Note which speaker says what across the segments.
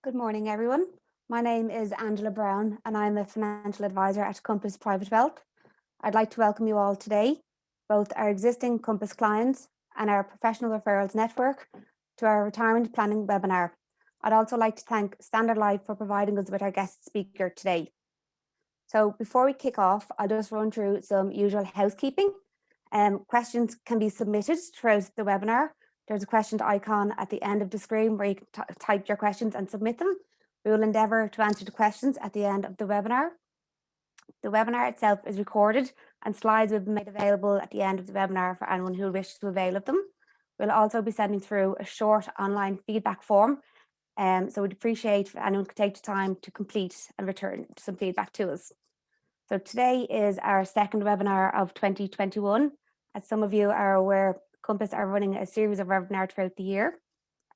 Speaker 1: Good morning, everyone. My name is Angela Brown, and I'm a financial advisor at Compass Private Wealth. I'd like to welcome you all today, both our existing Compass clients and our professional referrals network, to our retirement planning webinar. I'd also like to thank Standard Life for providing us with our guest speaker today. So before we kick off, I'll just run through some usual housekeeping. Questions can be submitted throughout the webinar. There's a question icon at the end of the screen where you can type your questions and submit them. We will endeavour to answer the questions at the end of the webinar. The webinar itself is recorded and slides will be made available at the end of the webinar for anyone who wishes to avail of them. We'll also be sending through a short online feedback form. So we'd appreciate if anyone could take the time to complete and return some feedback to us. So today is our second webinar of 2021. As some of you are aware, Compass are running a series of webinars throughout the year.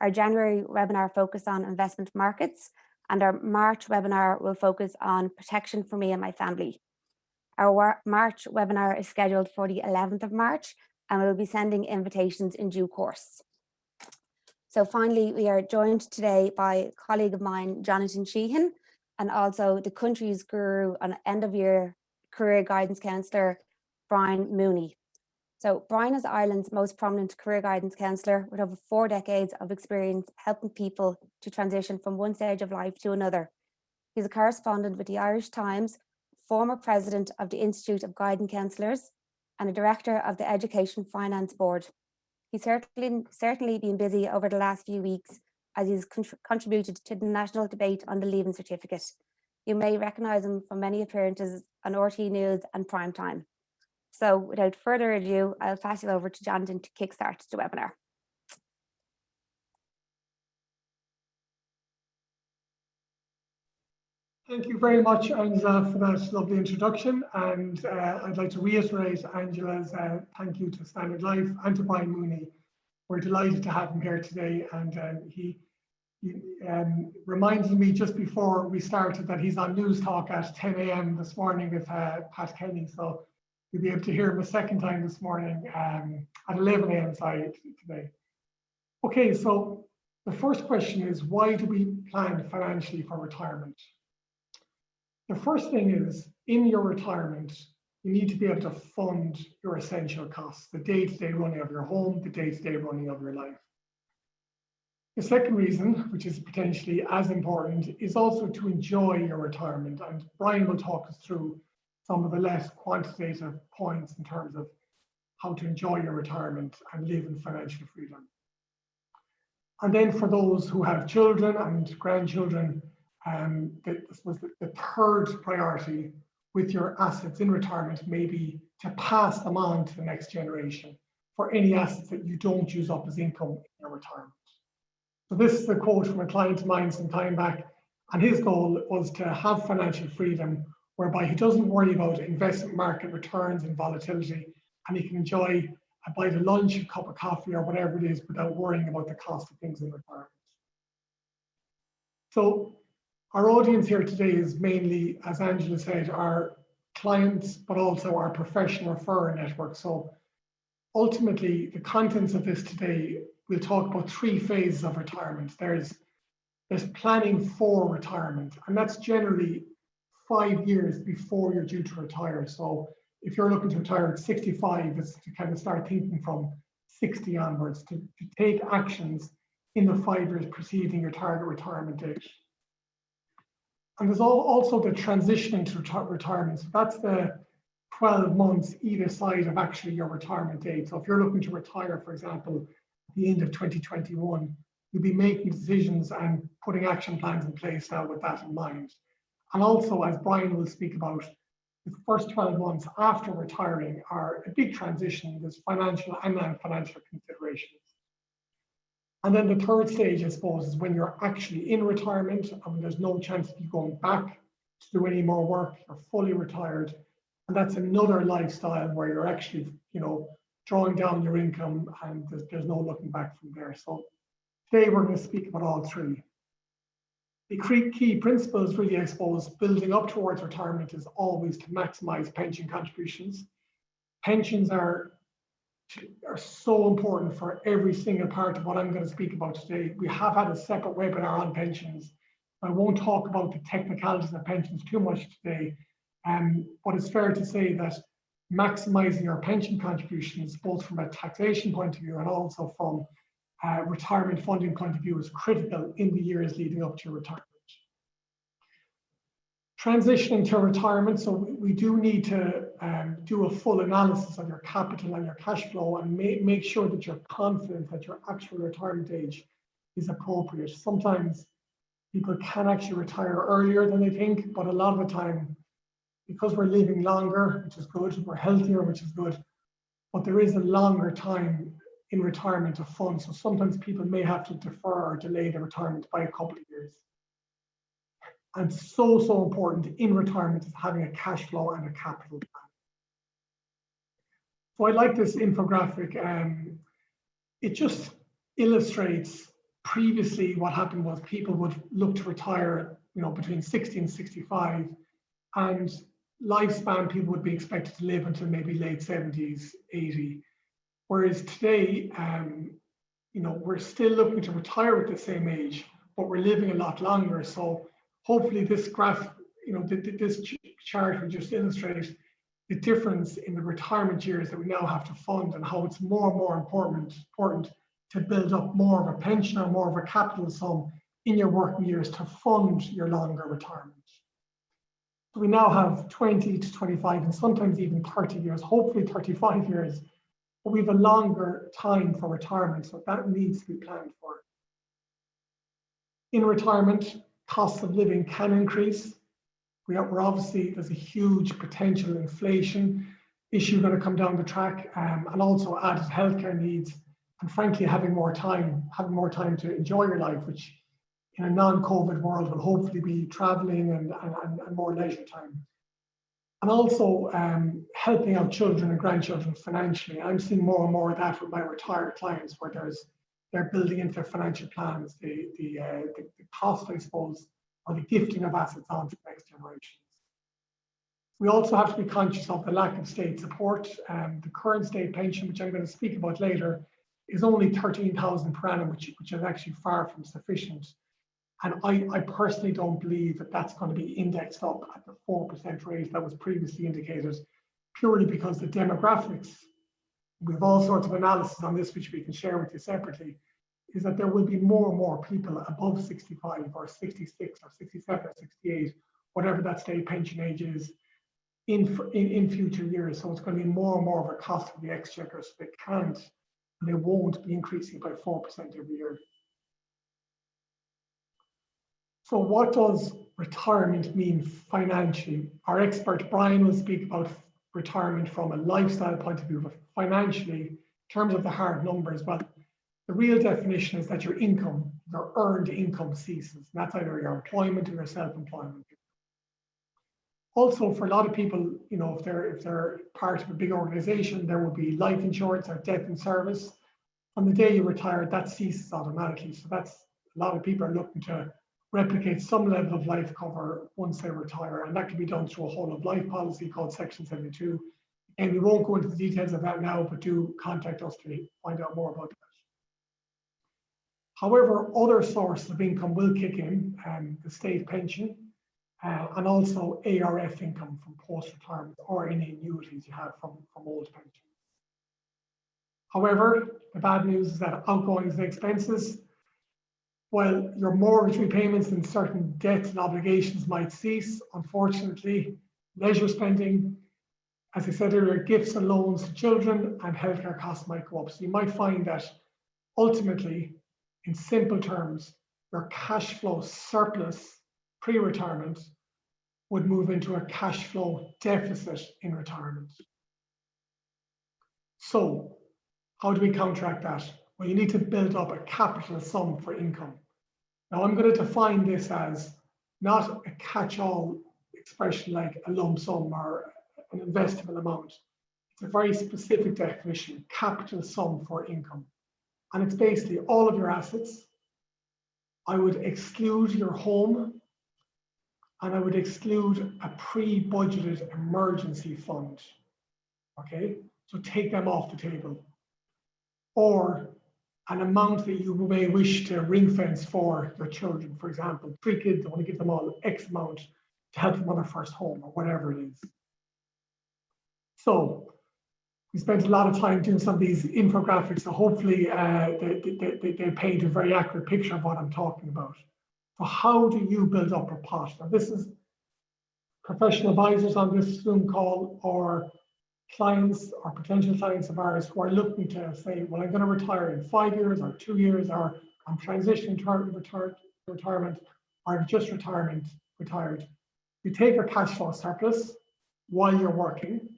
Speaker 1: Our January webinar focused on investment markets, and our March webinar will focus on protection for me and my family. Our March webinar is scheduled for the 11th of March, and we'll be sending invitations in due course. So finally, we are joined today by a colleague of mine, Jonathan Sheahan, and also the country's guru and end-of-year career guidance counsellor, Brian Mooney. So Brian is Ireland's most prominent career guidance counsellor with over 4 decades of experience helping people to transition from one stage of life to another. He's a correspondent with the Irish Times, former president of the Institute of Guidance Counsellors, and a director of the Education Finance Board. He's certainly been busy over the last few weeks as he's contributed to the national debate on the Leaving Certificate. You may recognise him from many appearances on RT News and Primetime. So without further ado, I'll pass it over to Jonathan to kickstart the webinar.
Speaker 2: Thank you very much, Angela, for that lovely introduction. And I'd like to reiterate Angela's thank you to Standard Life and to Brian Mooney. We're delighted to have him here today. And he reminded me just before we started that he's on News Talk at 10 a.m. this morning with Pat Kenny. So you'll be able to hear him a second time this morning at 11 a.m. today. Okay, so the first question is, why do we plan financially for retirement? The first thing is, in your retirement, you need to be able to fund your essential costs, the day-to-day running of your home, the day-to-day running of your life. The second reason, which is potentially as important, is also to enjoy your retirement. And Brian will talk us through some of the less quantitative points in terms of how to enjoy your retirement and live in financial freedom. And then for those who have children and grandchildren, this was the third priority with your assets in retirement, maybe to pass them on to the next generation for any assets that you don't use up as income in your retirement. So this is a quote from a client of mine some time back, and his goal was to have financial freedom whereby he doesn't worry about investment market returns and volatility, and he can enjoy a bite of lunch, a cup of coffee, or whatever it is without worrying about the cost of things in retirement. So our audience here today is mainly, as Angela said, our clients, but also our professional referrer network. So ultimately, the contents of this today, we'll talk about 3 phases of retirement. There's planning for retirement, and that's generally 5 years before you're due to retire. So if you're looking to retire at 65, it's to kind of start thinking from 60 onwards to take actions in the 5 years preceding your target retirement date. And there's also the transition into retirement. So that's the 12 months either side of actually your retirement date. So if you're looking to retire, for example, at the end of 2021, you'll be making decisions and putting action plans in place now with that in mind. And also, as Brian will speak about, the first 12 months after retiring are a big transition. There's financial and non-financial considerations. And then the third stage, I suppose, is when you're actually in retirement and there's no chance of you going back to do any more work, you're fully retired. And that's another lifestyle where you're actually, drawing down your income and there's no looking back from there. So today we're going to speak about all 3. The key principles really, I suppose, building up towards retirement is always to maximize pension contributions. Pensions are so important for every single part of what I'm going to speak about today. We have had a separate webinar on pensions I won't talk about the technicalities of pensions too much today, but it's fair to say that maximizing our pension contributions, both from a taxation point of view and also from a retirement funding point of view, is critical in the years leading up to retirement. Transitioning to retirement, so we do need to do a full analysis of your capital and your cash flow and make sure that you're confident that your actual retirement age is appropriate. Sometimes people can actually retire earlier than they think, but a lot of the time, because we're living longer, which is good, we're healthier, which is good, but there is a longer time in retirement of funds. So sometimes people may have to defer or delay their retirement by a couple of years. And so important in retirement is having a cash flow and a capital plan. So I like this infographic. It just illustrates previously what happened was people would look to retire, between 60 and 65, and lifespan people would be expected to live until maybe late 70s, 80. Whereas today, we're still looking to retire at the same age, but we're living a lot longer. So hopefully this graph, this chart will just illustrate the difference in the retirement years that we now have to fund and how it's more and more important to build up more of a pension or more of a capital sum in your working years to fund your longer retirement. So we now have 20 to 25 and sometimes even 30 years, hopefully 35 years, but we have a longer time for retirement, so that needs to be planned for. In retirement, costs of living can increase. We're obviously, there's a huge potential inflation issue going to come down the track, and also added healthcare needs, and frankly, having more time to enjoy your life, which in a non-COVID world will hopefully be traveling and more leisure time. And also helping out children and grandchildren financially. I'm seeing more and more of that with my retired clients, where they're building into their financial plans the cost, I suppose, or the gifting of assets on to the next generations. We also have to be conscious of the lack of state support. The current state pension, which I'm going to speak about later, is only 13,000 per annum, which is actually far from sufficient. And I personally don't believe that that's going to be indexed up at the 4% rate that was previously indicated, purely because the demographics, we have all sorts of analysis on this, which we can share with you separately, is that there will be more and more people above 65 or 66 or 67 or 68, whatever that state pension age is, in future years. So it's going to be more and more of a cost for the exchequer, so they can't and they won't be increasing by 4% every year. So what does retirement mean financially? Our expert Brian will speak about retirement from a lifestyle point of view, but financially, in terms of the hard numbers, well, the real definition is that your income, your earned income ceases. And that's either your employment or your self-employment. Also, for a lot of people, if they're part of a big organization, there will be life insurance or death in service. On the day you retire, that ceases automatically. So that's, a lot of people are looking to replicate some level of life cover once they retire, and that can be done through a whole of life policy called Section 72. And we won't go into the details of that now, but do contact us to find out more about that. However, other sources of income will kick in, the state pension, and also ARF income from post-retirement or any annuities you have from old pensions. However, the bad news is that outgoings and expenses, while your mortgage repayments and certain debts and obligations might cease, unfortunately, leisure spending, as I said earlier, gifts and loans to children and healthcare costs might go up. So you might find that ultimately, in simple terms, your cash flow surplus pre-retirement would move into a cash flow deficit in retirement. So how do we counteract that? Well, you need to build up a capital sum for income. Now, I'm going to define this as not a catch-all expression like a lump sum or an investable amount. It's a very specific definition, capital sum for income. And it's basically all of your assets. I would exclude your home, and I would exclude a pre-budgeted emergency fund. Okay, so take them off the table. Or an amount that you may wish to ring fence for your children. For example, 3 kids, I want to give them all X amount to help them on their first home or whatever it is. So we spent a lot of time doing some of these infographics, so hopefully they paint a very accurate picture of what I'm talking about. So how do you build up a pot? Now this is professional advisors on this Zoom call, or clients or potential clients of ours who are looking to say, well, I'm going to retire in 5 years or 2 years, or I'm transitioning to retirement, or I'm just retired. You take your cash flow surplus while you're working,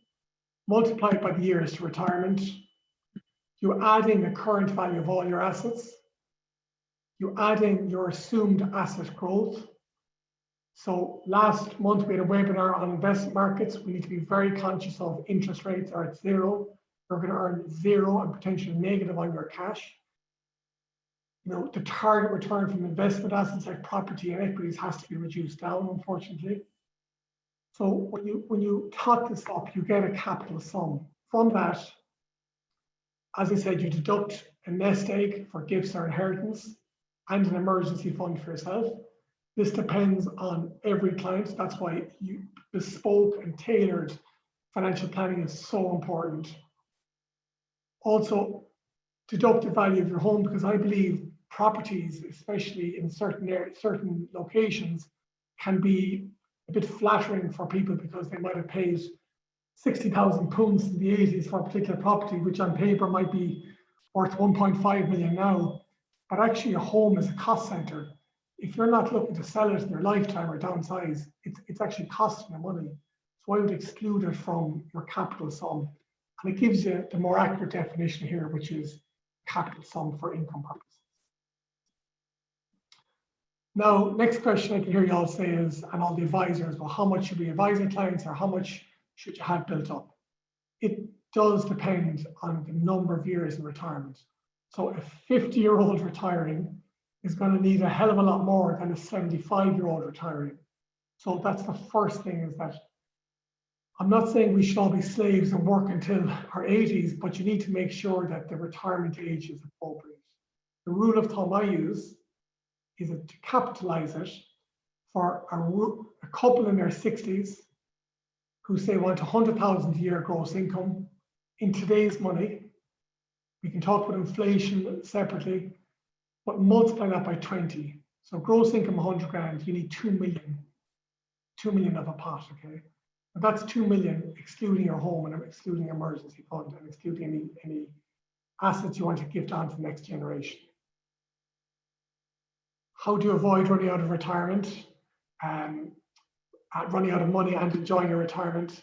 Speaker 2: multiply it by the years to retirement, you add in the current value of all your assets, you add in your assumed asset growth. So last month we had a webinar on investment markets. We need to be very conscious of interest rates are at zero. You're going to earn zero and potentially negative on your cash. You know, the target return from investment assets like property and equities has to be reduced down, unfortunately. So when you tot this up, you get a capital sum. From that, as I said, you deduct a nest egg for gifts or inheritance and an emergency fund for yourself. This depends on every client. That's why bespoke and tailored financial planning is so important. Also, deduct the value of your home, because I believe properties, especially in certain locations, can be a bit flattering for people because they might have paid £60,000 in the 80s for a particular property, which on paper might be worth 1.5 million now. But actually, a home is a cost center. If you're not looking to sell it in your lifetime or downsize, it's actually costing you money. So I would exclude it from your capital sum. And it gives you the more accurate definition here, which is capital sum for income purposes. Now, next question I can hear you all say is, and all the advisors, well, how much should we advise our clients, or how much should you have built up? It does depend on the number of years in retirement. So a 50-year-old retiring is going to need a hell of a lot more than a 75-year-old retiring. So that's the first thing, is that I'm not saying we should all be slaves and work until our 80s, but you need to make sure that the retirement age is appropriate. The rule of thumb I use is to capitalize it for a couple in their 60s who say want 100,000 a year gross income. In today's money, we can talk about inflation separately, but multiply that by 20. So gross income 100 grand, you need 2 million of a pot, okay? But that's 2 million excluding your home and excluding emergency fund and excluding any assets you want to gift on to the next generation. How do you avoid running out of retirement, running out of money and enjoying your retirement?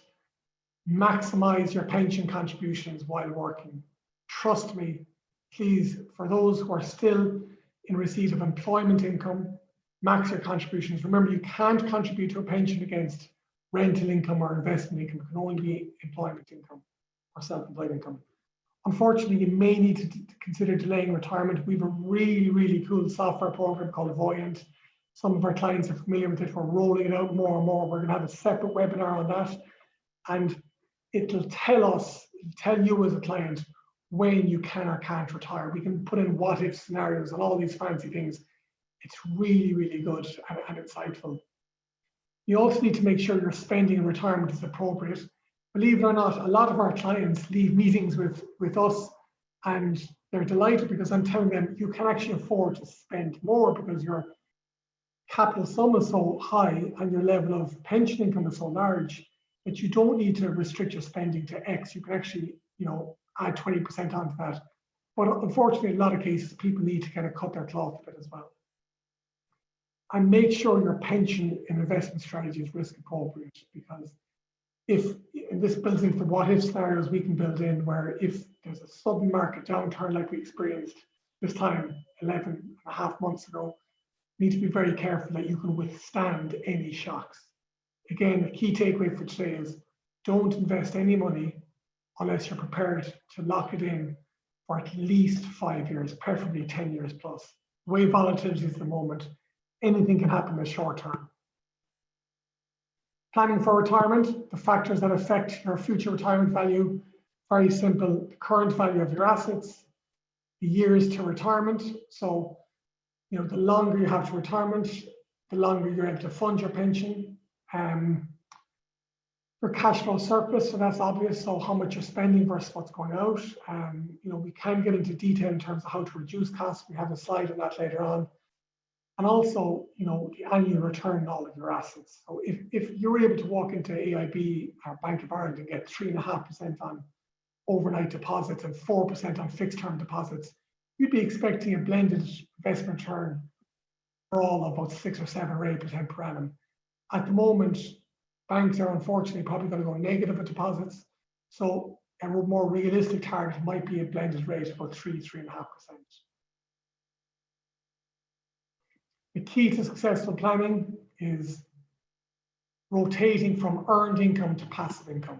Speaker 2: Maximize your pension contributions while working. Trust me, please, for those who are still in receipt of employment income, max your contributions. Remember, you can't contribute to a pension against rental income or investment income. It can only be employment income or self-employed income. Unfortunately, you may need to consider delaying retirement. We have a really, really cool software program called Voyant. Some of our clients are familiar with it. We're rolling it out more and more. We're going to have a separate webinar on that. And it'll tell you as a client when you can or can't retire. We can put in what if scenarios and all these fancy things. It's really, really good and insightful. You also need to make sure your spending in retirement is appropriate. Believe it or not, a lot of our clients leave meetings with us and they're delighted because I'm telling them you can actually afford to spend more because your capital sum is so high and your level of pension income is so large that you don't need to restrict your spending to X. You can actually, add 20% onto that. But unfortunately, in a lot of cases, people need to kind of cut their cloth a bit as well. And make sure your pension and investment strategy is risk appropriate, because and this builds into the what if scenarios we can build in, where if there's a sudden market downturn like we experienced this time 11.5 months ago, you need to be very careful that you can withstand any shocks. Again, the key takeaway for today is don't invest any money unless you're prepared to lock it in for at least 5 years, preferably 10 years plus. The way volatility is at the moment, anything can happen in the short term. Planning for retirement, the factors that affect your future retirement value, very simple: the current value of your assets, the years to retirement. So, you know, the longer you have to retirement, the longer you're able to fund your pension. Your cash flow surplus, so that's obvious. So how much you're spending versus what's going out. You know, we can get into detail in terms of how to reduce costs. We have a slide on that later on. And also, you know, the annual return on all of your assets. So if you're able to walk into AIB or Bank of Ireland and get 3.5% on overnight deposits and 4% on fixed term deposits, you'd be expecting a blended investment return for all of about 6 or 7 or 8% per annum. At the moment, banks are unfortunately probably going to go negative with deposits. So a more realistic target might be a blended rate of about 3.5%. The key to successful planning is rotating from earned income to passive income.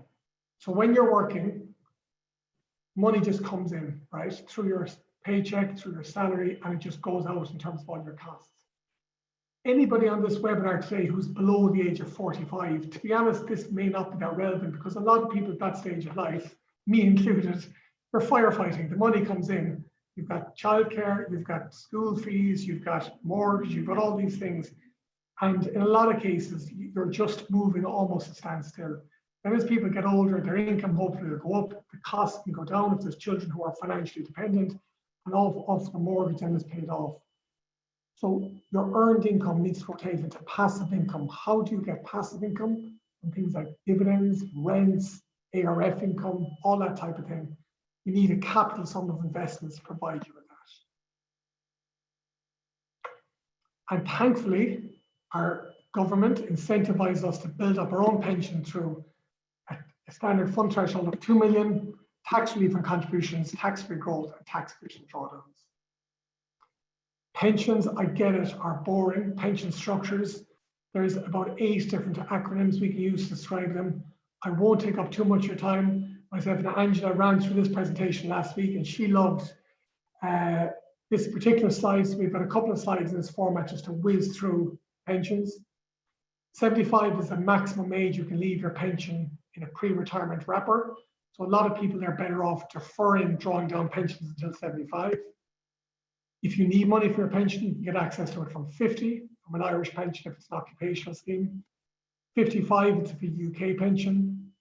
Speaker 2: So when you're working, money just comes in, right? Through your paycheck, through your salary, and it just goes out in terms of all your costs. Anybody on this webinar today who's below the age of 45, to be honest, this may not be that relevant because a lot of people at that stage of life, me included, are firefighting. The money comes in. You've got childcare, you've got school fees, you've got mortgage, you've got all these things. And in a lot of cases, you're just moving almost to standstill. And as people get older, their income hopefully will go up, the costs can go down if there's children who are financially dependent, and also the mortgage then is paid off. So your earned income needs to rotate into passive income. How do you get passive income? From things like dividends, rents, ARF income, all that type of thing. You need a capital sum of investments to provide you with that. And thankfully, our government incentivizes us to build up our own pension through a standard fund threshold of 2 million, tax relief and contributions, tax-free growth, and tax-efficient drawdowns. Pensions, I get it, are boring. Pension structures, there's about 8 different acronyms we can use to describe them. I won't take up too much of your time. Myself and Angela ran through this presentation last week and she loved this particular slide. So we've got a couple of slides in this format just to whiz through pensions. 75 is the maximum age you can leave your pension in a pre-retirement wrapper. So a lot of people are better off deferring drawing down pensions until 75. If you need money for your pension, you can get access to it from 50, from an Irish pension if it's an occupational scheme. 55, it's a UK pension.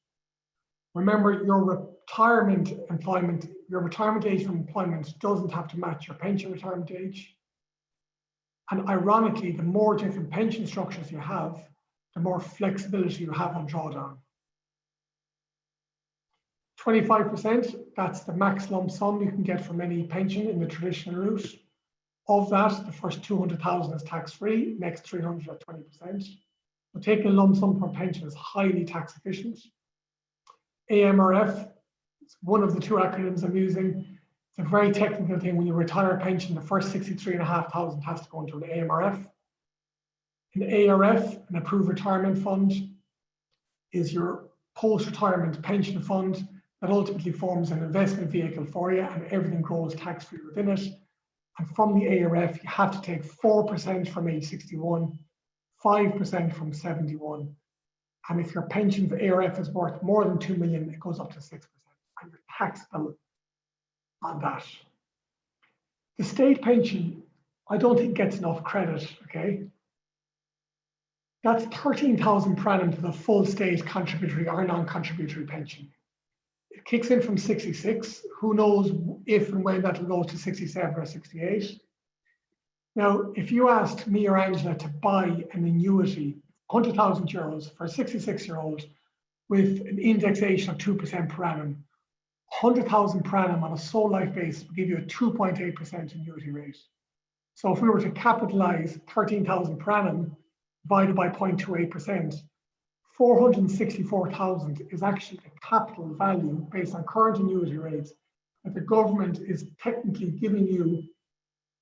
Speaker 2: Remember, your retirement age from employment doesn't have to match your pension retirement age. And ironically, the more different pension structures you have, the more flexibility you have on drawdown. 25%, that's the max lump sum you can get from any pension in the traditional route. Of that, the first 200,000 is tax-free, next 300 at 20%. So taking a lump sum from pension is highly tax efficient. AMRF, it's one of the 2 acronyms I'm using. It's a very technical thing. When you retire a pension, the first 63,500 has to go into an AMRF. An ARF, an approved retirement fund, is your post-retirement pension fund that ultimately forms an investment vehicle for you, and everything grows tax-free within it. And from the ARF, you have to take 4% from age 61, 5% from 71. And if your pension for ARF is worth more than 2 million, it goes up to 6%, and you're taxable on that. The state pension, I don't think gets enough credit, okay? That's 13,000 per annum to the full state contributory or non-contributory pension. It kicks in from 66. Who knows if and when that will go to 67 or 68. Now, if you asked me or Angela to buy an annuity, 100,000 euros for a 66-year-old with an indexation of 2% per annum, 100,000 per annum on a sole life basis will give you a 2.8% annuity rate. So if we were to capitalize 13,000 per annum divided by 0.28%, 464,000 is actually the capital value based on current annuity rates that the government is technically giving you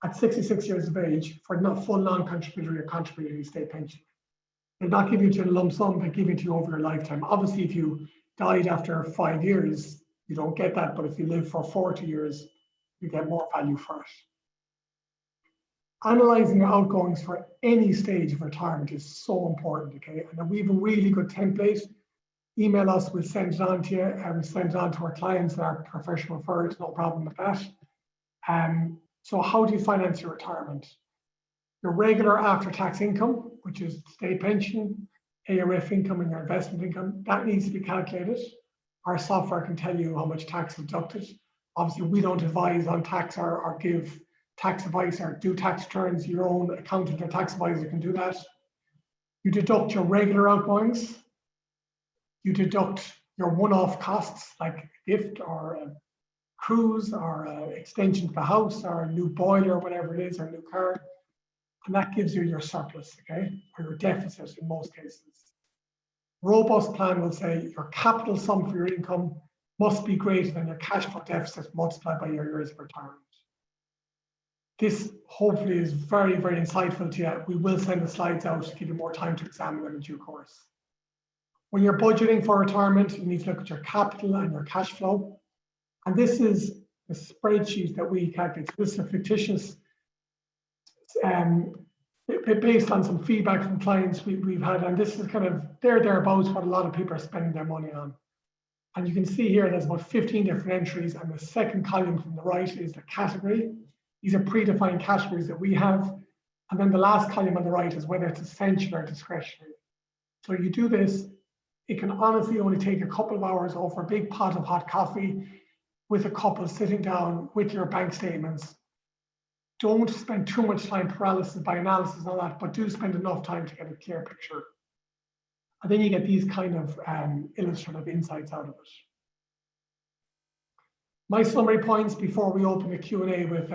Speaker 2: at 66 years of age for not full non-contributory or contributory state pension. They're not giving it to you in a lump sum, they're giving it to you over your lifetime. Obviously, if you died after 5 years, you don't get that, but if you live for 40 years, you get more value for it. Analyzing your outgoings for any stage of retirement is so important, okay? And we have a really good template. Email us, we'll send it on to you, and we'll send it on to our clients and our professional referrers, no problem with that. So how do you finance your retirement? Your regular after-tax income, which is state pension, ARF income, and your investment income, that needs to be calculated. Our software can tell you how much tax is deducted. Obviously, we don't advise on tax or give tax advice or do tax returns. Your own accountant or tax advisor can do that. You deduct your regular outgoings. You deduct your one-off costs like a gift or a cruise or an extension to the house or a new boiler or whatever it is, or a new car. And that gives you your surplus, okay, or your deficit in most cases. Robust plan will say your capital sum for your income must be greater than your cash flow deficit multiplied by your years of retirement. This hopefully is very, very insightful to you. We will send the slides out to give you more time to examine them in due course. When you're budgeting for retirement, you need to look at your capital and your cash flow. And this is a spreadsheet that we calculate. This is a fictitious, based on some feedback from clients we've had, and this is kind of thereabouts what a lot of people are spending their money on. And you can see here there's about 15 different entries, and the second column from the right is the category. These are predefined categories that we have. And then the last column on the right is whether it's essential or discretionary. So you do this, it can honestly only take a couple of hours over a big pot of hot coffee with a couple sitting down with your bank statements. Don't spend too much time paralysis by analysis on that, but do spend enough time to get a clear picture. And then you get these kind of illustrative insights out of it. My summary points before we open the Q&A with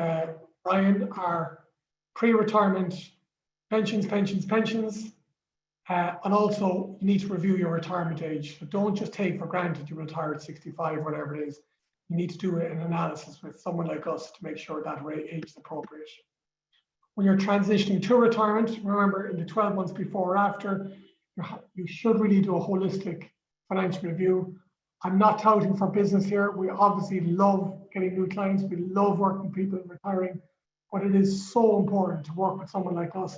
Speaker 2: Brian are pre-retirement pensions, and also you need to review your retirement age. So don't just take for granted you retire at 65, whatever it is. You need to do an analysis with someone like us to make sure that age is appropriate. When you're transitioning to retirement, remember in the 12 months before or after, you should really do a holistic financial review. I'm not touting for business here. We obviously love getting new clients. We love working with people retiring, but it is so important to work with someone like us.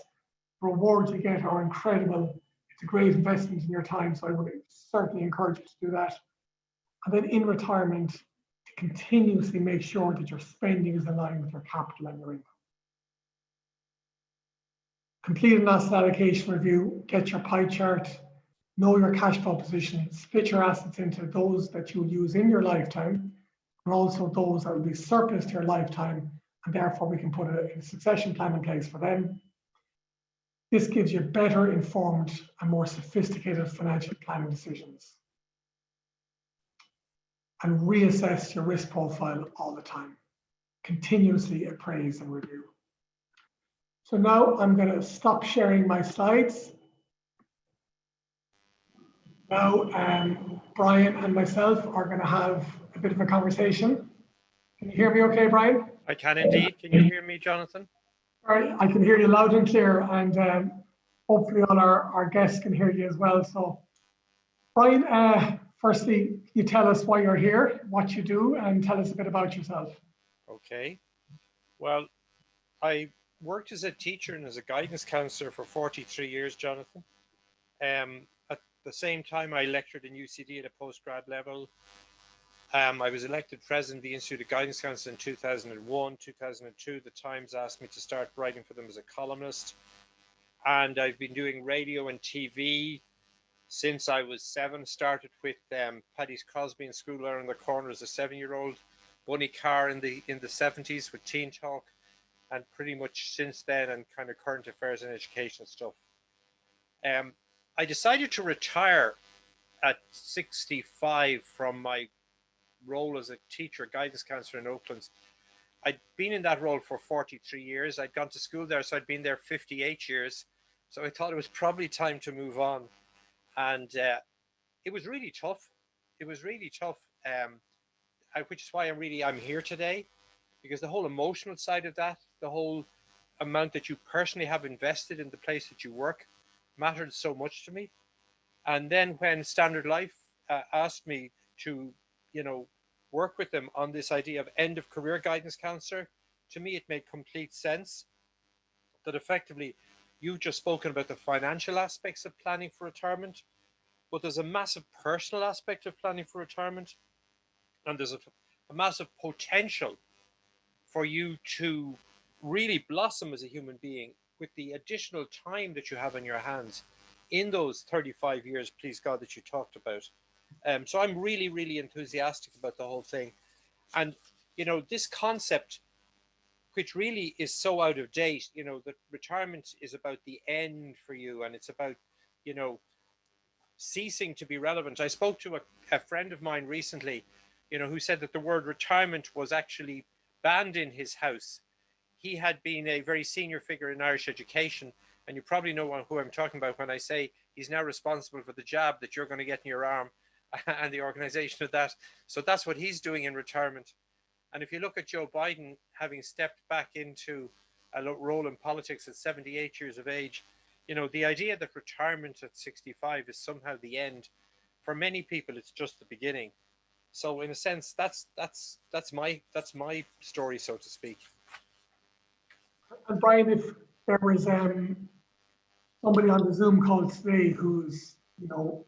Speaker 2: The rewards you get are incredible. It's a great investment in your time, so I would certainly encourage you to do that. And then in retirement, to continuously make sure that your spending is aligned with your capital and your income. Complete an asset allocation review, get your pie chart, know your cash flow position, split your assets into those that you will use in your lifetime, and also those that will be surplus to your lifetime, and therefore we can put a succession plan in place for them. This gives you better informed and more sophisticated financial planning decisions. And reassess your risk profile all the time. Continuously appraise and review. So now I'm going to stop sharing my slides. Now, Brian and myself are going to have a bit of a conversation. Can you hear me okay, Brian?
Speaker 3: I can indeed. Can you hear me, Jonathan?
Speaker 2: All right, I can hear you loud and clear, and hopefully all our guests can hear you as well. So, Brian, firstly, you tell us why you're here, what you do, and tell us a bit about yourself.
Speaker 3: Okay. Well, I worked as a teacher and as a guidance counsellor for 43 years, Jonathan. At the same time, I lectured in UCD at a postgrad level. I was elected president of the Institute of Guidance Counsel in 2001, 2002. The Times asked me to start writing for them as a columnist. And I've been doing radio and TV since I was 7. Started with Paddy's Crosby in school around the corner as a 7-year-old. Bunny Carr in the 70s with Teen Talk. And pretty much since then, and kind of current affairs and education stuff. I decided to retire at 65 from my role as a teacher, guidance counsellor in Oakland. I'd been in that role for 43 years. I'd gone to school there, so I'd been there 58 years. So I thought it was probably time to move on. And it was really tough. It was really tough, which is why I'm here today, because the whole emotional side of that, the whole amount that you personally have invested in the place that you work mattered so much to me. And then when Standard Life asked me to, work with them on this idea of end of career guidance counselor, to me, it made complete sense that effectively you've just spoken about the financial aspects of planning for retirement, but there's a massive personal aspect of planning for retirement, and there's a massive potential for you to really blossom as a human being with the additional time that you have on your hands in those 35 years, please God, that you talked about. So I'm really, really enthusiastic about the whole thing. And, you know, this concept, which really is so out of date, you know, that retirement is about the end for you, and it's about, you know, ceasing to be relevant. I spoke to a friend of mine recently, you know, who said that the word retirement was actually banned in his house. He had been a very senior figure in Irish education, and you probably know who I'm talking about when I say he's now responsible for the jab that you're going to get in your arm and the organization of that. So that's what he's doing in retirement. And if you look at Joe Biden having stepped back into a role in politics at 78 years of age, you know, the idea that retirement at 65 is somehow the end, for many people, it's just the beginning. So in a sense, that's my story, so to speak.
Speaker 2: And Brian, if there was somebody on the Zoom call today who's, you know,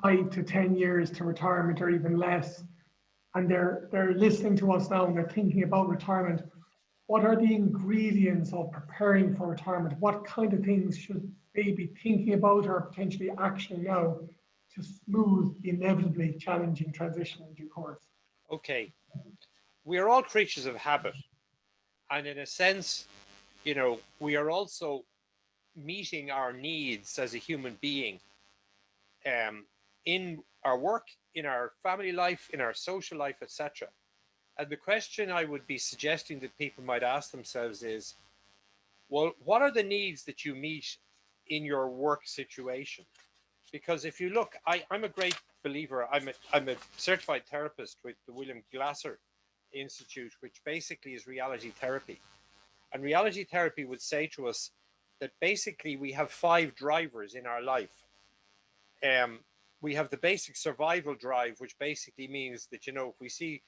Speaker 2: 5 to 10 years to retirement or even less, and they're listening to us now and they're thinking about retirement, what are the ingredients of preparing for retirement? What kind of things should they be thinking about or potentially actioning now to smooth the inevitably challenging transition in due course?
Speaker 3: Okay, we are all creatures of habit, and in a sense, you know, we are also meeting our needs as a human being, in our work, in our family life, in our social life, etc. And the question I would be suggesting that people might ask themselves is, well, what are the needs that you meet in your work situation? Because if you look, I'm a great believer. I'm a certified therapist with the William Glasser Institute, which basically is reality therapy. And reality therapy would say to us that basically we have 5 drivers in our life. We have the basic survival drive, which basically means that, you know, if we see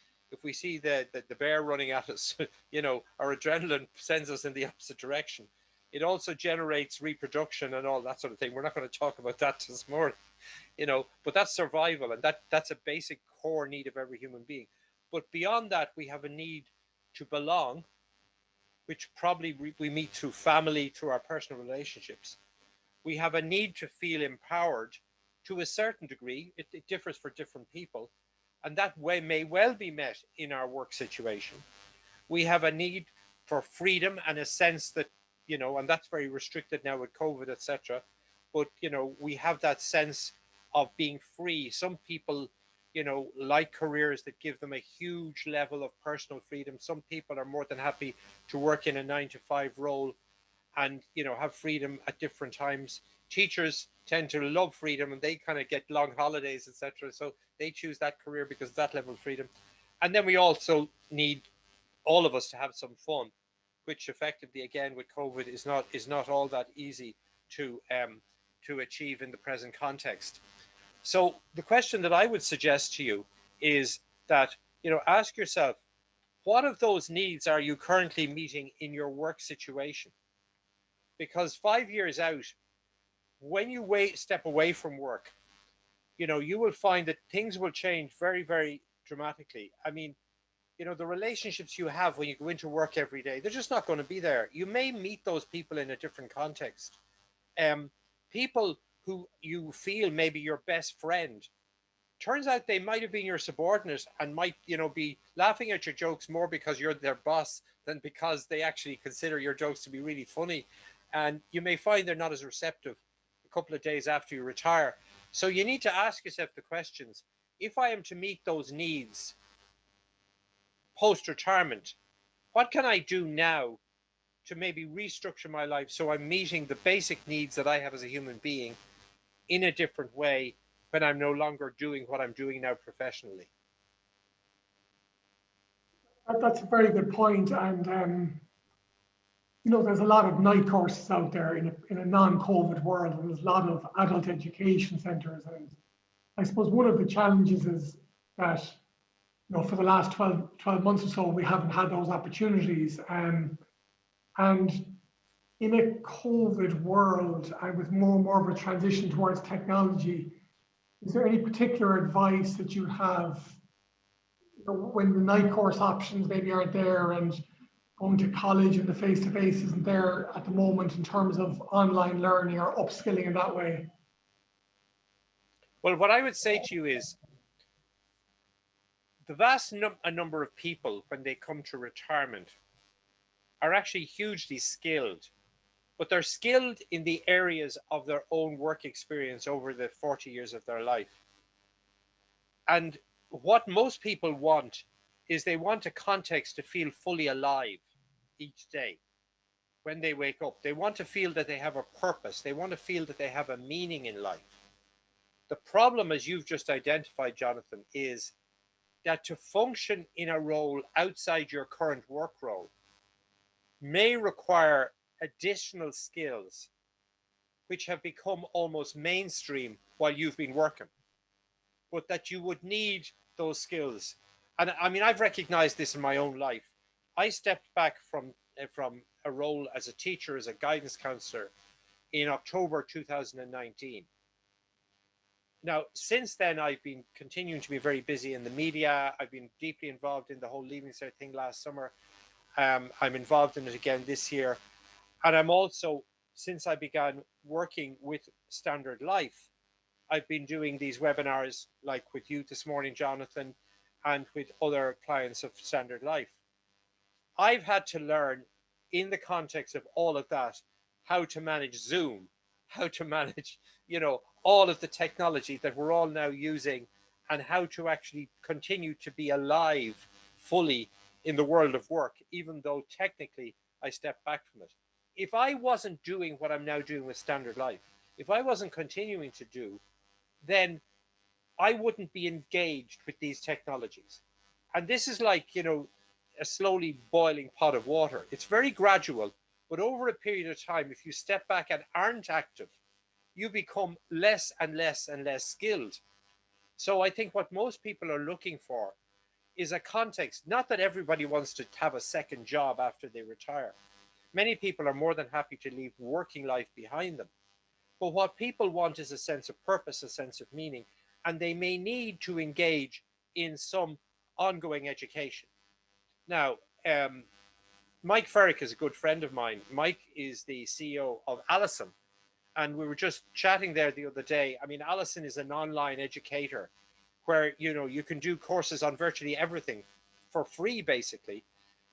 Speaker 3: the bear running at us, you know, our adrenaline sends us in the opposite direction. It also generates reproduction and all that sort of thing. We're not going to talk about that this morning, you know, but that's survival, and that's a basic core need of every human being. But beyond that, we have a need to belong, which probably we meet through family, through our personal relationships. We have a need to feel empowered to a certain degree. It differs for different people, and that way may well be met in our work situation. We have a need for freedom and a sense that, you know, and that's very restricted now with COVID, etc. But, you know, we have that sense of being free. Some people, you know, like careers that give them a huge level of personal freedom. Some people are more than happy to work in a 9-to-5 role and, you know, have freedom at different times. Teachers tend to love freedom, and they kind of get long holidays, etc. So they choose that career because of that level of freedom. And then we also need all of us to have some fun, which effectively, again, with COVID is not all that easy to achieve in the present context. So the question that I would suggest to you is that, you know, ask yourself, what of those needs are you currently meeting in your work situation? Because 5 years out, when you step away from work, you know, you will find that things will change very, very dramatically. I mean, you know, the relationships you have when you go into work every day, they're just not going to be there. You may meet those people in a different context. People who you feel maybe your best friend, turns out they might have been your subordinate and might, you know, be laughing at your jokes more because you're their boss than because they actually consider your jokes to be really funny. And you may find they're not as receptive a couple of days after you retire. So you need to ask yourself the questions. If I am to meet those needs post-retirement, what can I do now to maybe restructure my life so I'm meeting the basic needs that I have as a human being in a different way when I'm no longer doing what I'm doing now professionally?
Speaker 2: That's a very good point. And, you know, there's a lot of night courses out there in a non-COVID world, and there's a lot of adult education centres. And I suppose one of the challenges is that, you know, for the last 12 months or so, we haven't had those opportunities. And in a COVID world, and with more and more of a transition towards technology, is there any particular advice that you have, you know, when the night course options maybe aren't there, and going to college and the face-to-face isn't there at the moment in terms of online learning or upskilling in that way?
Speaker 3: Well, what I would say to you is the vast number of people, when they come to retirement, are actually hugely skilled, but they're skilled in the areas of their own work experience over the 40 years of their life. And what most people want is they want a context to feel fully alive each day. When they wake up, they want to feel that they have a purpose. They want to feel that they have a meaning in life. The problem, as you've just identified, Jonathan, is that to function in a role outside your current work role may require additional skills which have become almost mainstream while you've been working, but that you would need those skills. And I mean, I've recognized this in my own life. I stepped back from a role as a teacher, as a guidance counselor in October 2019. Now, since then, I've been continuing to be very busy in the media. I've been deeply involved in the whole Leaving Cert thing last summer. I'm involved in it again this year. And I'm also, since I began working with Standard Life, I've been doing these webinars like with you this morning, Jonathan, and with other clients of Standard Life. I've had to learn, in the context of all of that, how to manage Zoom, how to manage, all of the technology that we're all now using, and how to actually continue to be alive fully in the world of work, even though technically I stepped back from it. If I wasn't doing what I'm now doing with Standard Life, if I wasn't continuing to do, then I wouldn't be engaged with these technologies. And this is like, a slowly boiling pot of water. It's very gradual, but over a period of time, if you step back and aren't active, you become less and less and less skilled. So I think what most people are looking for is a context, not that everybody wants to have a second job after they retire. Many people are more than happy to leave working life behind them. But what people want is a sense of purpose, a sense of meaning, and they may need to engage in some ongoing education. Now, Mike Ferrick is a good friend of mine. Mike is the CEO of Allison, and we were just chatting there the other day. I mean, Allison is an online educator where, you can do courses on virtually everything for free, basically,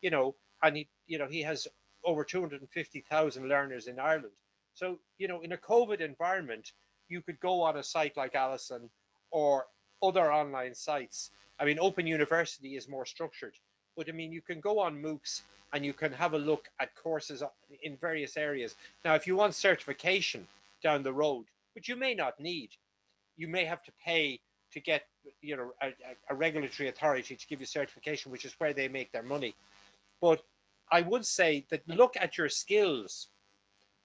Speaker 3: and he has over 250,000 learners in Ireland. So, in a COVID environment, you could go on a site like Allison or other online sites. I mean, Open University is more structured, but I mean, you can go on MOOCs and you can have a look at courses in various areas. Now, if you want certification down the road, which you may not need, you may have to pay to get, a regulatory authority to give you certification, which is where they make their money. But I would say that look at your skills.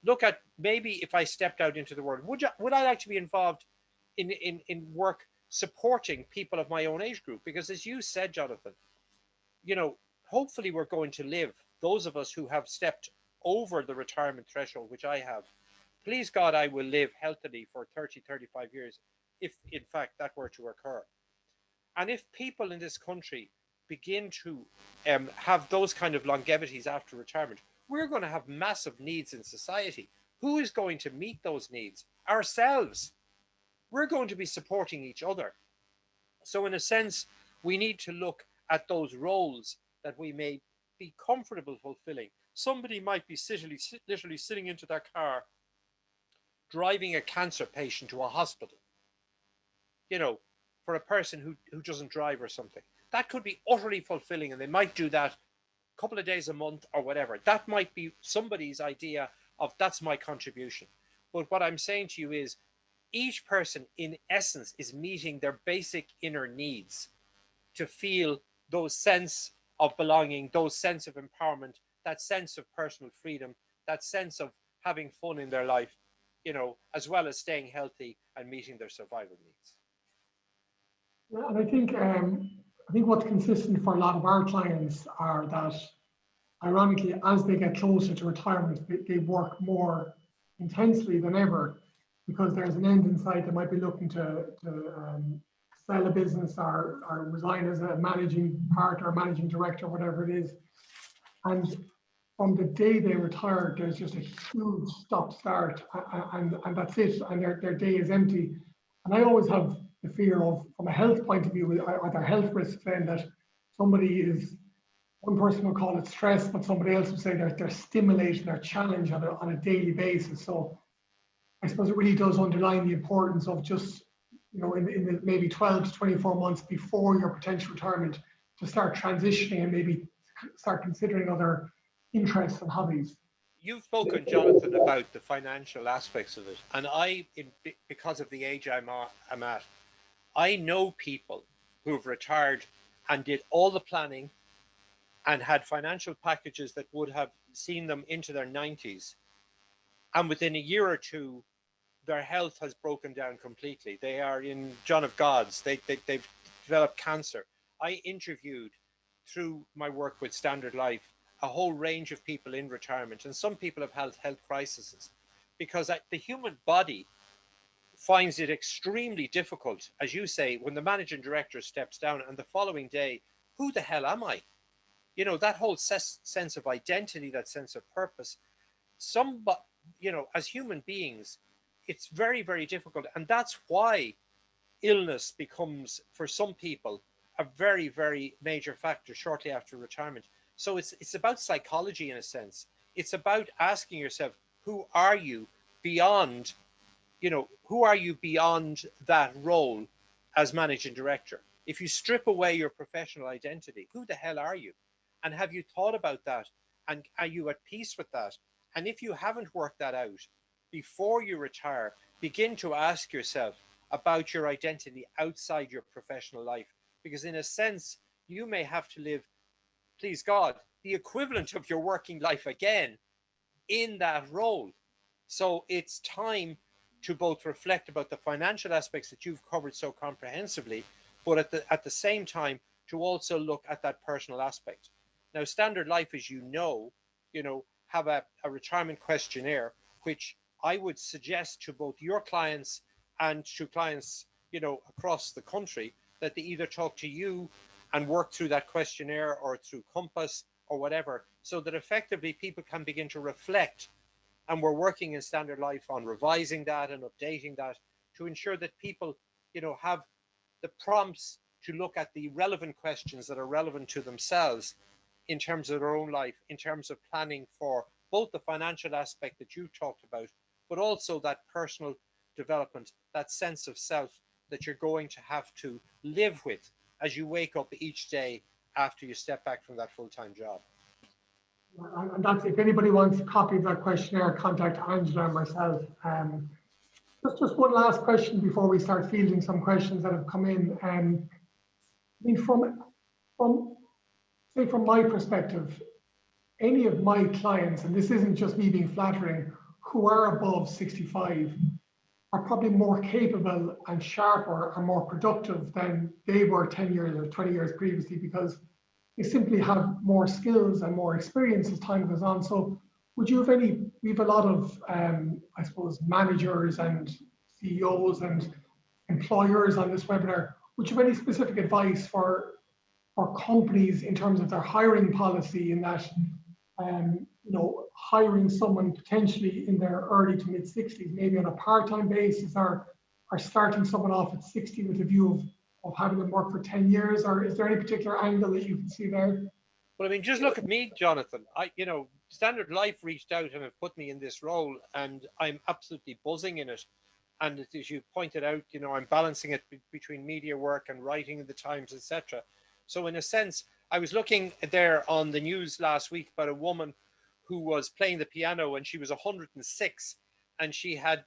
Speaker 3: Look at, maybe if I stepped out into the world, would I like to be involved in work supporting people of my own age group? Because as you said, Jonathan, hopefully we're going to live, those of us who have stepped over the retirement threshold, which I have, please God, I will live healthily for 30, 35 years, if in fact that were to occur. And if people in this country begin to have those kind of longevities after retirement, we're going to have massive needs in society. Who is going to meet those needs? Ourselves. We're going to be supporting each other. So in a sense, we need to look at those roles that we may be comfortable fulfilling. Somebody might be literally sitting into their car, driving a cancer patient to a hospital, for a person who doesn't drive or something. That could be utterly fulfilling, and they might do that a couple of days a month or whatever. That might be somebody's idea of, that's my contribution. But what I'm saying to you is, each person in essence is meeting their basic inner needs to feel those sense of belonging, those sense of empowerment, that sense of personal freedom, that sense of having fun in their life, as well as staying healthy and meeting their survival needs.
Speaker 2: Yeah, and I think what's consistent for a lot of our clients are that, ironically, as they get closer to retirement, they work more intensely than ever, because there's an end in sight. They might be looking to sell a business or resign as a managing partner or managing director, whatever it is. And from the day they retire, there's just a huge stop-start, and that's it, and their day is empty. And I always have the fear of, from a health point of view, are there health risks then that somebody is, one person will call it stress, but somebody else will say they're stimulating, they're challenged on a daily basis. So I suppose it really does underline the importance of just, in the maybe 12 to 24 months before your potential retirement, to start transitioning and maybe start considering other interests and hobbies.
Speaker 3: You've spoken, Jonathan, about the financial aspects of it, and because of the age I'm at, I know people who've retired and did all the planning and had financial packages that would have seen them into their 90s, and within a year or two, their health has broken down completely. They are in John of God's. They've developed cancer. I interviewed, through my work with Standard Life, a whole range of people in retirement, and some people have had health crises because the human body finds it extremely difficult, as you say, when the managing director steps down and the following day, who the hell am I? That whole sense of identity, that sense of purpose, as human beings, it's very, very difficult. And that's why illness becomes, for some people, a very, very major factor shortly after retirement. So it's about psychology in a sense. It's about asking yourself, who are you beyond, who are you beyond that role as managing director? If you strip away your professional identity, who the hell are you? And have you thought about that? And are you at peace with that? And if you haven't worked that out, before you retire, begin to ask yourself about your identity outside your professional life. Because in a sense, you may have to live, please God, the equivalent of your working life again in that role. So it's time to both reflect about the financial aspects that you've covered so comprehensively, but at the same time, to also look at that personal aspect. Now, Standard Life, as you know, have a retirement questionnaire, which I would suggest to both your clients and to clients, across the country, that they either talk to you and work through that questionnaire or through Compass or whatever, so that effectively people can begin to reflect. And we're working in Standard Life on revising that and updating that to ensure that people, have the prompts to look at the relevant questions that are relevant to themselves in terms of their own life, in terms of planning for both the financial aspect that you've talked about, but also that personal development, that sense of self that you're going to have to live with as you wake up each day after you step back from that full-time job.
Speaker 2: And that's, if anybody wants a copy of that questionnaire, contact Angela and myself. Just one last question before we start fielding some questions that have come in. From my perspective, any of my clients, and this isn't just me being flattering, who are above 65 are probably more capable and sharper and more productive than they were 10 years or 20 years previously, because they simply have more skills and more experience as time goes on. So would you have we have a lot of, I suppose, managers and CEOs and employers on this webinar. Would you have any specific advice for companies in terms of their hiring policy, in that, hiring someone potentially in their early to mid 60s, maybe on a part-time basis, or starting someone off at 60 with a view of having them work for 10 years? Or is there any particular angle that you can see there?
Speaker 3: Well, I mean, just look at me, Jonathan. Standard Life reached out and have put me in this role, and I'm absolutely buzzing in it. And as you pointed out, I'm balancing it between media work and writing in the Times, etc. So in a sense, I was looking there on the news last week about a woman who was playing the piano, and she was 106, and she had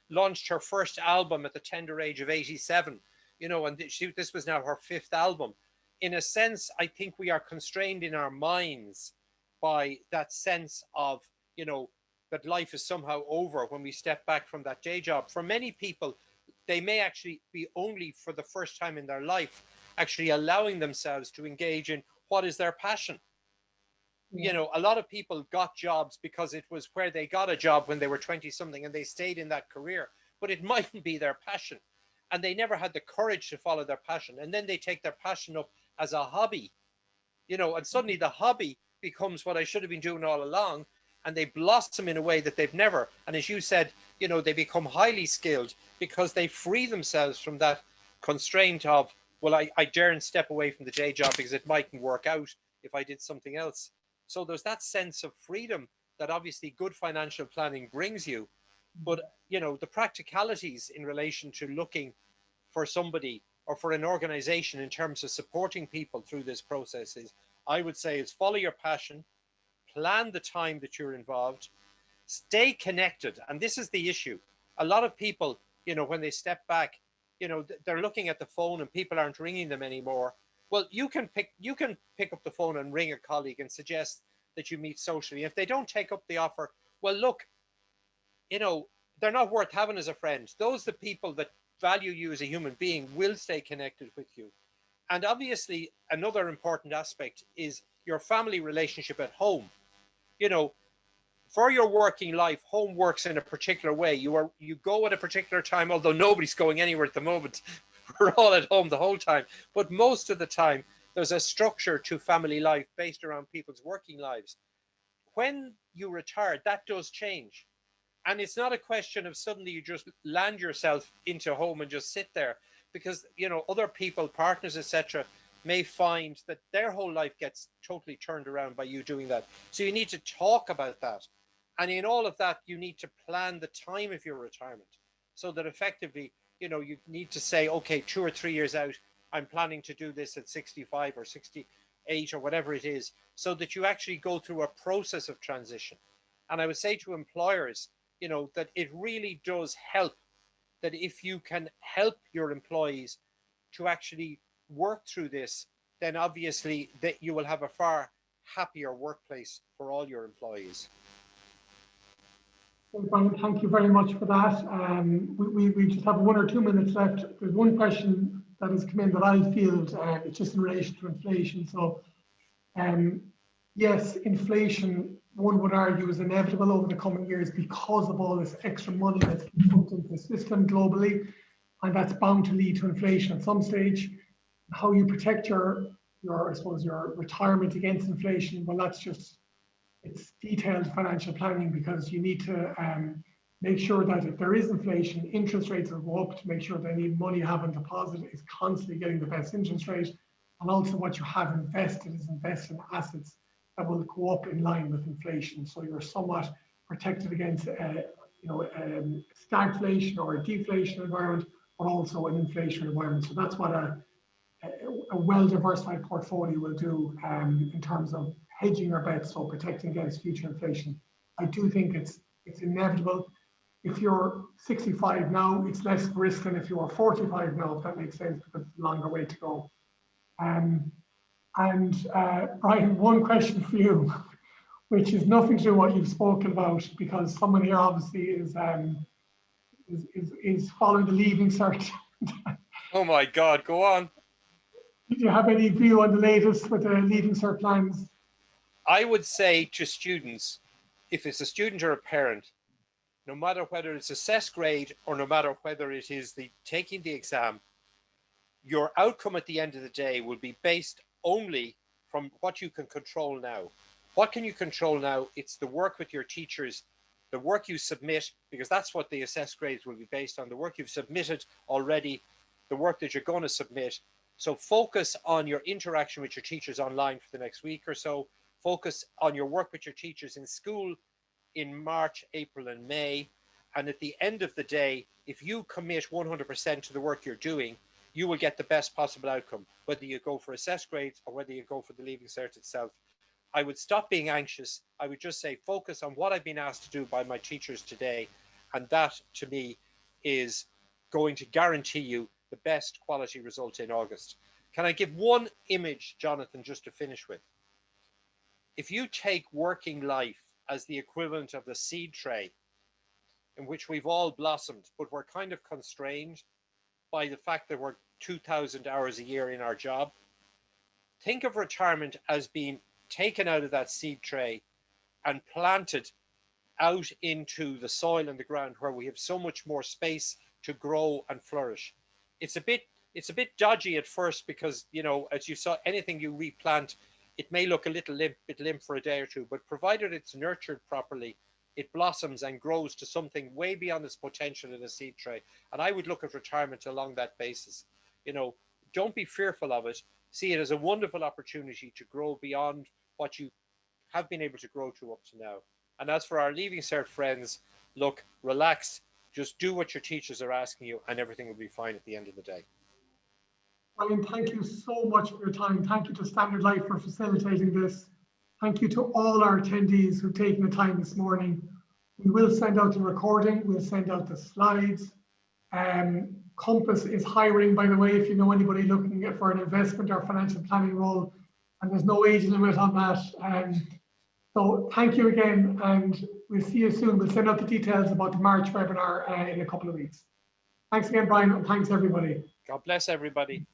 Speaker 3: launched her first album at the tender age of 87, and this was now her 5th album. In a sense, I think we are constrained in our minds by that sense of, that life is somehow over when we step back from that day job. For many people, they may actually be only for the first time in their life actually allowing themselves to engage in what is their passion. A lot of people got jobs because it was where they got a job when they were 20 something, and they stayed in that career, but it mightn't be their passion, and they never had the courage to follow their passion. And then they take their passion up as a hobby, and suddenly the hobby becomes what I should have been doing all along, and they blossom in a way that they've never. And as you said, you know, they become highly skilled because they free themselves from that constraint of, well, I daren't step away from the day job because it mightn't work out if I did something else. So there's that sense of freedom that obviously good financial planning brings you. But, you know, the practicalities in relation to looking for somebody or for an organization in terms of supporting people through this process is, I would say, is follow your passion, plan the time that you're involved, stay connected. And this is the issue. A lot of people, you know, when they step back, you know, they're looking at the phone and people aren't ringing them anymore. Well, you can pick up the phone and ring a colleague and suggest that you meet socially. If they don't take up the offer, well, look, you know, they're not worth having as a friend. Those the people that value you as a human being will stay connected with you. And obviously, another important aspect is your family relationship at home. You know, for your working life, home works in a particular way. You go at a particular time, although nobody's going anywhere at the moment. We're all at home the whole time. But most of the time, there's a structure to family life based around people's working lives. When you retire, that does change. And it's not a question of suddenly you just land yourself into home and just sit there, because, you know, other people, partners, etc., may find that their whole life gets totally turned around by you doing that. So you need to talk about that. And in all of that, you need to plan the time of your retirement so that effectively, you know, you need to say, okay, 2 or 3 years out, I'm planning to do this at 65 or 68 or whatever it is, so that you actually go through a process of transition. And I would say to employers, you know, that it really does help that if you can help your employees to actually work through this, then obviously that you will have a far happier workplace for all your employees.
Speaker 2: Well, Brian, thank you very much for that. We just have 1 or 2 minutes left. There's one question that has come in that I field, it's just in relation to inflation. So, yes, inflation, one would argue, is inevitable over the coming years because of all this extra money that's been pumped into the system globally, and that's bound to lead to inflation at some stage. How you protect your I suppose, your retirement against inflation, well, that's just, it's detailed financial planning, because you need to make sure that if there is inflation, interest rates will go up to make sure that any money you have on deposit is constantly getting the best interest rate. And also what you have invested is invest in assets that will go up in line with inflation. So you're somewhat protected against you know, stagflation or a deflation environment, but also an inflation environment. So that's what a well-diversified portfolio will do in terms of hedging your bets, so protecting against future inflation. I do think it's inevitable. If you're 65 now, it's less risk than if you were 45 now, if that makes sense, because it's a longer way to go. Brian, one question for you, which is nothing to do with what you've spoken about, because someone here obviously is following the leaving cert.
Speaker 3: Oh my God, go on.
Speaker 2: Do you have any view on the latest with the leaving cert plans?
Speaker 3: I would say to students, if it's a student or a parent, no matter whether it's assessed grade or no matter whether it is the taking the exam, your outcome at the end of the day will be based only from what you can control now. What can you control now? It's the work with your teachers, the work you submit, because that's what the assessed grades will be based on, the work you've submitted already, the work that you're going to submit. So focus on your interaction with your teachers online for the next week or so. Focus on your work with your teachers in school in March, April, and May. And at the end of the day, if you commit 100% to the work you're doing, you will get the best possible outcome, whether you go for assessed grades or whether you go for the leaving cert itself. I would stop being anxious. I would just say, focus on what I've been asked to do by my teachers today. And that, to me, is going to guarantee you the best quality result in August. Can I give one image, Jonathan, just to finish with? If you take working life as the equivalent of the seed tray in which we've all blossomed, but we're kind of constrained by the fact that we're 2,000 hours a year in our job, think of retirement as being taken out of that seed tray and planted out into the soil and the ground where we have so much more space to grow and flourish. It's a bit dodgy at first because, you know, as you saw, anything you replant it may look a bit limp for a day or two, but provided it's nurtured properly, it blossoms and grows to something way beyond its potential in a seed tray. And I would look at retirement along that basis. You know, don't be fearful of it. See it as a wonderful opportunity to grow beyond what you have been able to grow to up to now. And as for our Leaving Cert friends, look, relax, just do what your teachers are asking you and everything will be fine at the end of the day.
Speaker 2: Brian, thank you so much for your time. Thank you to Standard Life for facilitating this. Thank you to all our attendees who've taken the time this morning. We will send out the recording, we'll send out the slides. Compass is hiring, by the way, if you know anybody looking for an investment or financial planning role, and there's no age limit on that. So thank you again, and we'll see you soon. We'll send out the details about the March webinar in a couple of weeks. Thanks again, Brian, and thanks everybody.
Speaker 3: God bless everybody.